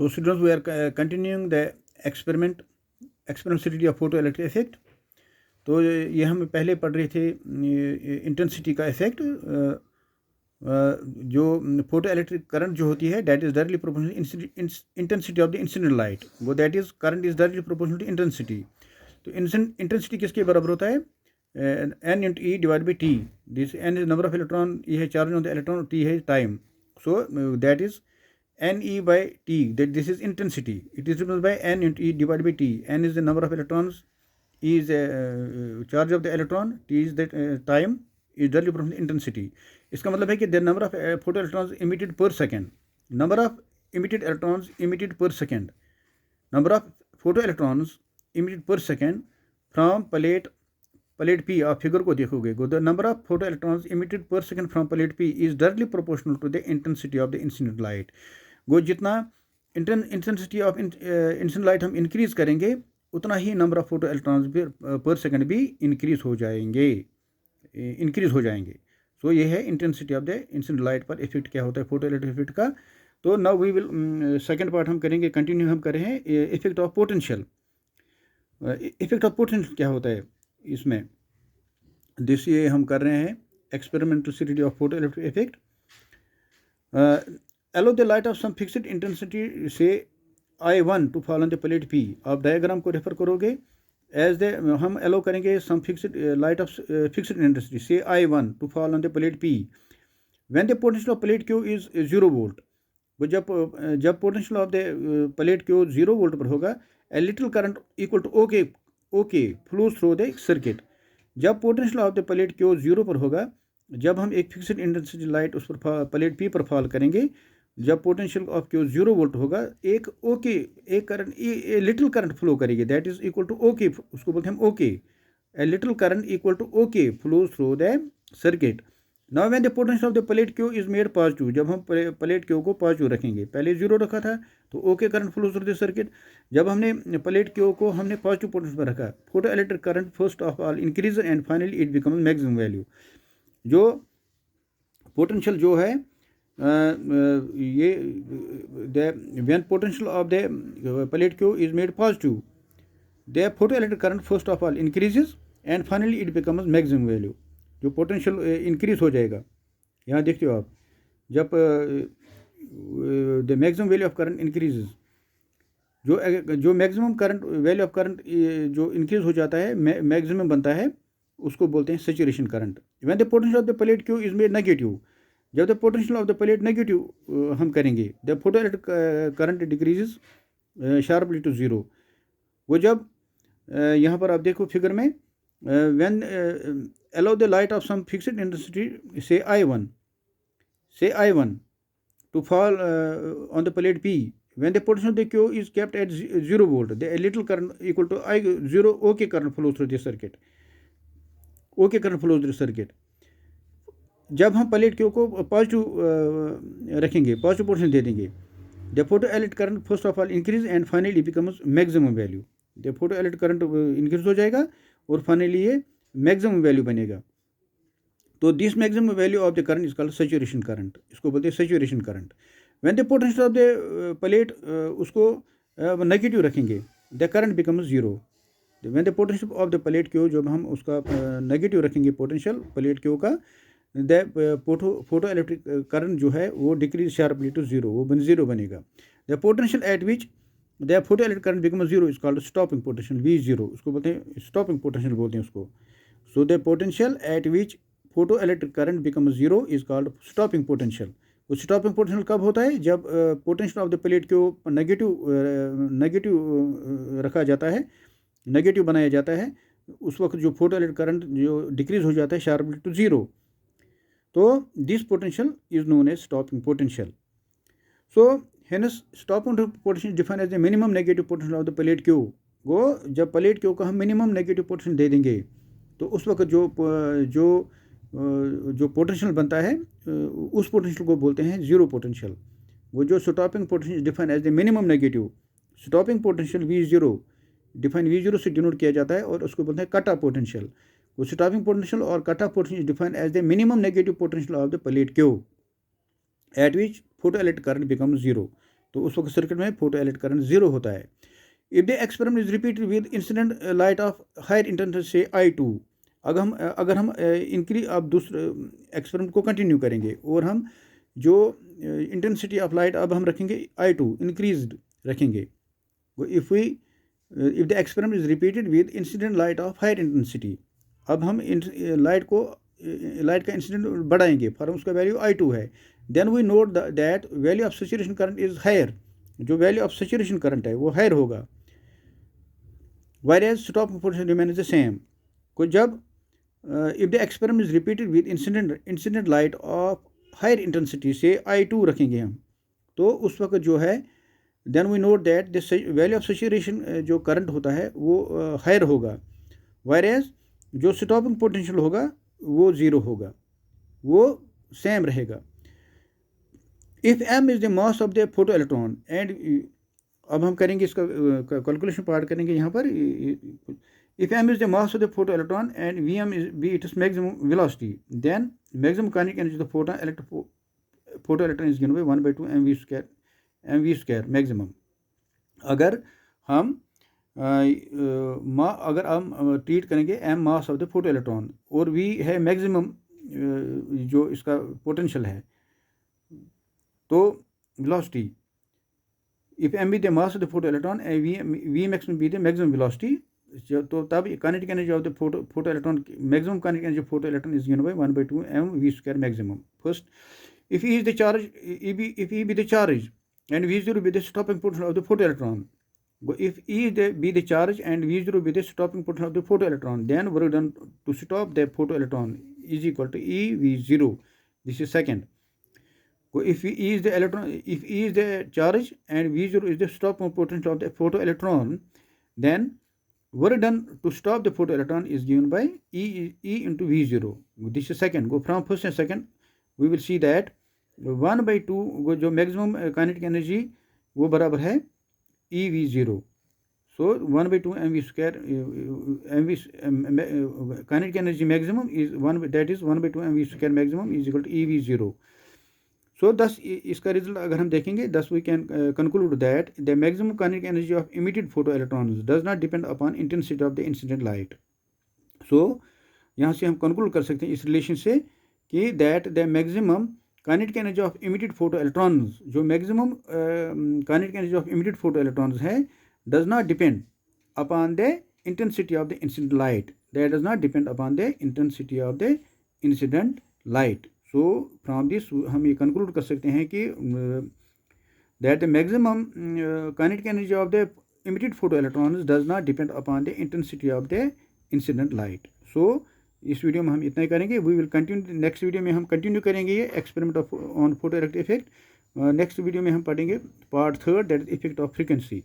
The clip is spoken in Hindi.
So students, we are continuing the experimentality of photoelectric effect. तो ये हम पहले पढ़ रहे थे इंटेंसिटी का इफेक्ट, जो फोटो इलेक्ट्रिक करंट जो होती है that is directly proportional intensity of the incident light, वो that is current is directly proportional to intensity. तो इंटेंसिटी किसके बराबर होता है? N into E divide by T. This N is number of electron, E है charge on the electron, T है time. So that is Ne by T, that this is intensity. It is represented by N into E divided by T. N is the number of electrons, E is charge of the electron, T is the time, is directly proportional to intensity. इसका मतलब है कि the number of photo electrons emitted per second, number of emitted electrons emitted per second, number of photo electrons emitted per second from plate P. आप फिगर को देखोगे, the number of photo electrons emitted per second from plate P is directly proportional to the intensity of the incident light. वो जितना इंटेंसिटी ऑफ इंसिडेंट लाइट हम इंक्रीज करेंगे उतना ही नंबर ऑफ फोटो इलेक्ट्रॉन्स भी पर सेकंड भी इंक्रीज हो जाएंगे. सो ये है intensity of the incident light पर इफेक्ट क्या होता है फोटो इलेक्ट्रिक इफेक्ट का. तो now we will second part हम करेंगे, कंटिन्यू हम कर रहे हैं effect of potential. Effect of potential क्या होता है इसमें, दिस ये हम कर रहे हैं experimental of photo electric effect. Allow the light of some fixed intensity, say I1, to fall on the plate P. आप डायग्राम को रेफर करोगे, एज द हम अलो करेंगे some fixed light of fixed intensity, say I1, to fall on the plate P. When the potential of plate Q is 0 volt, वो जब potential of the plate Q 0 volt पर होगा, a little current equal to okay flows through the circuit. जब potential of the plate Q 0 पर होगा, जब हम एक फिक्स्ड इंटेंसिटी लाइट उस पर प्लेट P पर फॉल करेंगे, जब पोटेंशियल ऑफ Q 0 वोल्ट होगा, एक करंट लिटिल करंट फ्लो करेगी, that is equal to okay, उसको बोलते हैं okay. A little current equal to okay flows through the circuit. Now when the potential of the plate Q is made positive, जब हम प्लेट Q को पॉजिटिव रखेंगे, पहले 0 रखा था तो okay current flows through the circuit. जब हमने प्लेट Q को हमने पॉजिटिव पोटेंशियल पर रखा, photo electric current first of all increase and finally it becomes maximum value. जो पोटेंशियल जो है ये when potential of the plate Q is made positive, the photoelectric current first of all increases and finally it becomes maximum value. जो पोटेंशियल इंक्रीज हो जाएगा, यहाँ देखते हो आप, जब the maximum value of current increases, जो maximum current value of current जो इंक्रीज हो जाता है, मैक्सिमम बनता है, उसको बोलते हैं saturation current. When the potential of the plate Q is made negative, जब the potential of the plate negative हम करेंगे, the photo electric current decreases sharply to 0. वो जब यहाँ पर आप देखो फिगर में, when allow the light of some fixed intensity, say I1 to fall on the plate P, when the potential of the Q is kept at 0 volt, the little current equal to I0 okay current flow through the circuit. जब हम प्लेट Q को पॉजिटिव रखेंगे, पॉजिटिव पोटेंशियल दे देंगे, the photo electric current first of all increase and finally becomes maximum value. The photo electric current increase हो जाएगा और फाइनली ये मैक्सिमम वैल्यू बनेगा. तो this maximum value of the current is called saturation current, इसको बोलते हैं saturation current. When the potential of the plate उसको नेगेटिव रखेंगे, the current becomes 0. When the potential of the plate Q, जब हम उसका नेगेटिव रखेंगे पोटेंशियल प्लेट Q का, द फोटो इलेक्ट्रिक करंट जो है वो डिक्रीज शार्पली टू 0, वो 0 बनेगा. The potential at which the photo electric current become 0 is called stopping potential, V0, उसको बोलते हैं स्टॉपिंग पोटेंशियल बोलते हैं उसको. So the potential at which photo electric current become 0 is called stopping potential. वो स्टॉपिंग पोटेंशियल कब होता है? जब पोटेंशियल ऑफ द प्लेट को नेगेटिव रखा जाता है, नेगेटिव बनाया जाता है, उस वक्त जो फोटो इलेक्ट्रिक करंट जो डिक्रीज हो जाता है शार्पली टू 0. तो this potential is known as stopping potential. So hence stopping potential define as the minimum negative potential of the plate Q. वो जब प्लेट Q को हम मिनिमम नेगेटिव पोटेंशियल दे देंगे, तो उस वक्त जो पोटेंशियल बनता है, उस पोटेंशियल को बोलते हैं जीरो पोटेंशियल. वो जो stopping potential define as the minimum negative, stopping potential V0 define V0 से डिनोट किया जाता है, और उसको बोलते हैं कट ऑफ पोटेंशियल. वो स्टॉपिंग पोटेंशियल और cut off potential define as the minimum negative potential of the plate Q at which photo electric current become 0. तो उस वक्त सर्किट में फोटो इलेक्ट्रिक करंट 0 होता है। If the experiment is repeated with incident light of higher intensity say I2, अगर हम इंक्रीज अब दूसरे एक्सपेरिमेंट को कंटिन्यू करेंगे और हम जो इंटेंसिटी ऑफ लाइट अब हम रखेंगे I2 इंक्रीज्ड रखेंगे। If the experiment is repeated with incident light of higher intensity, अब हम लाइट का इंसिडेंट बढ़ाएंगे, फॉर उसका वैल्यू I2 है, then we note that value of saturation current is higher, जो वैल्यू ऑफ सैचुरेशन करंट है वो हायर होगा, whereas stopping potential remains the same। को जब if the experiment is repeated with incident light of higher intensity से I2 रखेंगे हम, तो उस वक्त जो है then we note that the value of saturation जो करंट होता है वो हायर होगा, whereas जो stopping potential होगा वो 0 होगा, वो सेम रहेगा। if m is the mass of the photoelectron and अब हम करेंगे इसका कैलकुलेशन पार्ट करेंगे यहाँ पर। If m is the mass of the photo electron and vm is be its maximum velocity, then maximum kinetic energy of the photo electron is given by 1/2 mv square maximum. अगर हम ट्रीट करेंगे m mass of the photo electron और v है मैक्सिमम जो इसका पोटेंशियल है, तो velocity if m be the mass of the photoelectron and v max be the maximum velocity, तो तब kinetic energy of the photoelectron, maximum kinetic energy of photoelectron is given by 1/2 mv square maximum. First, if E is the charge, if E be the charge and V0 be the stopping potential of the photoelectron, if E be the charge and V0 be the stopping potential of the photoelectron, then work done to stop the photoelectron is equal to EV0. This is second. If E is the electron, if E is the charge and V0 is the stopping potential of the photoelectron, then work done to stop the photoelectron is given by E into V0. This is second. Go from first and second, we will see that 1/2 जो maximum kinetic energy वो बराबर है EV0. So 1/2 mv square kinetic energy maximum is 1/2 mv square maximum is equal to EV0. So thus इसका रिजल्ट अगर हम देखेंगे, thus we can conclude that the maximum kinetic energy of emitted photoelectrons does not depend upon intensity of the incident light. So यहाँ से हम conclude कर सकते हैं इस रिलेशन से कि that the maximum kinetic energy of emitted photoelectrons, जो maximum kinetic energy of emitted photoelectrons है, does not depend upon the intensity of the incident light. That does not depend upon the intensity of the incident light. So from this हम ये conclude कर सकते हैं कि that the maximum kinetic energy of the emitted photoelectrons does not depend upon the intensity of the incident light. So इस वीडियो में हम इतना ही करेंगे। We will continue, next video में हम कंटिन्यू करेंगे ये experiment of on photo electric effect. Next video में हम पढ़ेंगे part 3, that is effect of frequency.